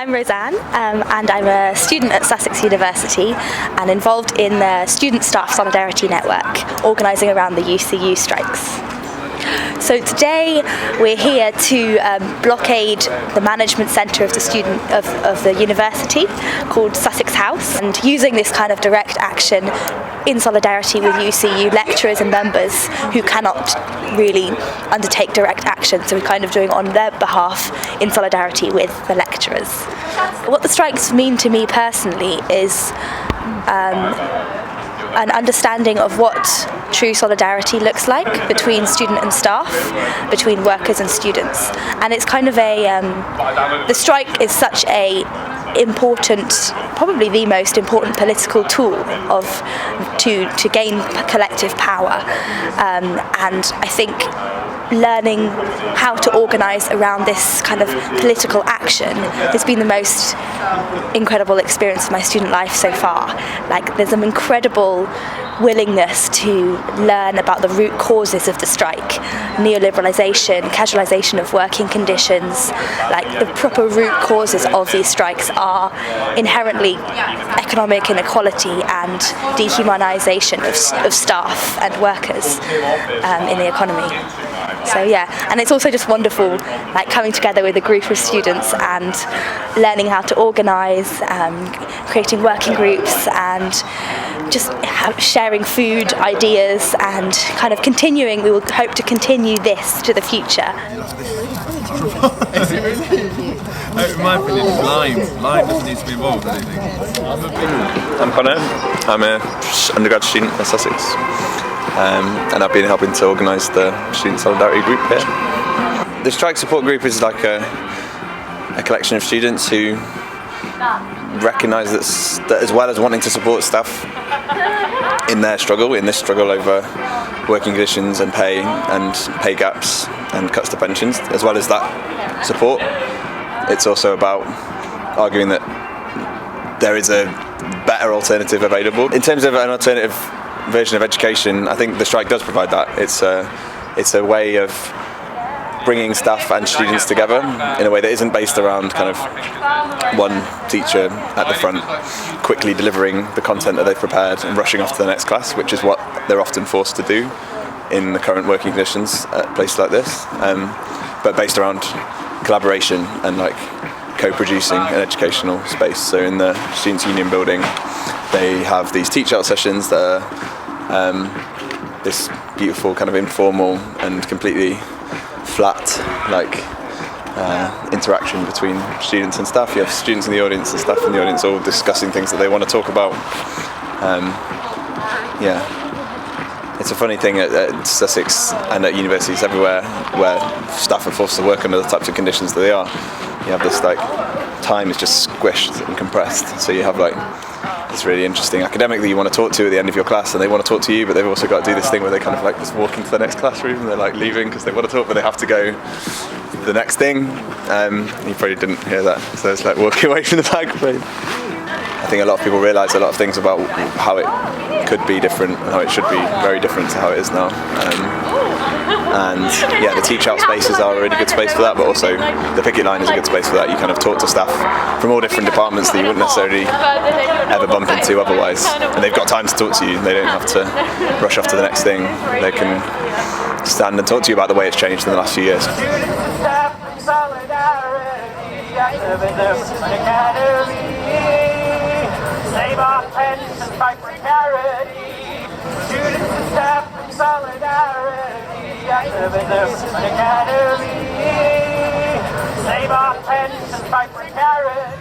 I'm Roseanne and I'm a student at Sussex University and involved in the Student Staff Solidarity Network, organising around the UCU strikes. So today we're here to blockade the management centre of the university called Sussex House, and using this kind of direct action in solidarity with UCU lecturers and members who cannot really undertake direct action, so we're kind of doing on their behalf in solidarity with the lecturers. What the strikes mean to me personally is an understanding of what true solidarity looks like between student and staff, between workers and students. And it's kind of the strike is such a important, probably the most important political tool to gain collective power. And I think learning how to organise around this kind of political action has been the most incredible experience of my student life so far. Like, there's an incredible willingness to learn about the root causes of the strike: neoliberalisation, casualisation of working conditions. Like, the proper root causes of these strikes are inherently economic inequality and dehumanisation of staff and workers in the economy. So yeah, and it's also just wonderful, like, coming together with a group of students and learning how to organise, creating working groups, and just sharing food ideas, and kind of continuing. We will hope to continue this to the future. Is it really? In my opinion, lime doesn't need to be involved in anything. I'm Connor. I'm an undergrad student at Sussex. And I've been helping to organise the Student Solidarity Group here. The Strike Support Group is like a collection of students who recognise that as well as wanting to support staff in this struggle over working conditions and pay gaps and cuts to pensions, as well as that support, it's also about arguing that there is a better alternative available. In terms of an alternative version of education, I think the strike does provide that. It's a way of bringing staff and students together in a way that isn't based around kind of one teacher at the front quickly delivering the content that they've prepared and rushing off to the next class, which is what they're often forced to do in the current working conditions at places like this, but based around collaboration and like co-producing an educational space. So in the Students' Union building, they have these teach-out sessions that are this beautiful kind of informal and completely flat interaction between students and staff. You have students in the audience and staff in the audience all discussing things that they want to talk about. It's a funny thing at Sussex and at universities everywhere where staff are forced to work under the types of conditions that they are. You have this time is just squished and compressed, so you have it's really interesting academic that you want to talk to at the end of your class, and they want to talk to you, but they've also got to do this thing where they kind of just walk into the next classroom and they're leaving because they want to talk, but they have to go to the next thing. You probably didn't hear that, so it's walking away from the microphone. I think a lot of people realise a lot of things about how it could be different and how it should be very different to how it is now. The teach-out spaces are a really good space for that, but also the picket line is a good space for that. You kind of talk to staff from all different departments that you wouldn't necessarily ever bump into otherwise, and they've got time to talk to you. They don't have to rush off to the next thing. They can stand and talk to you about the way it's changed in the last few years. Save our pens and fight precarity. Students and staff in solidarity. Activism Academy. Save our pens and fight precarity.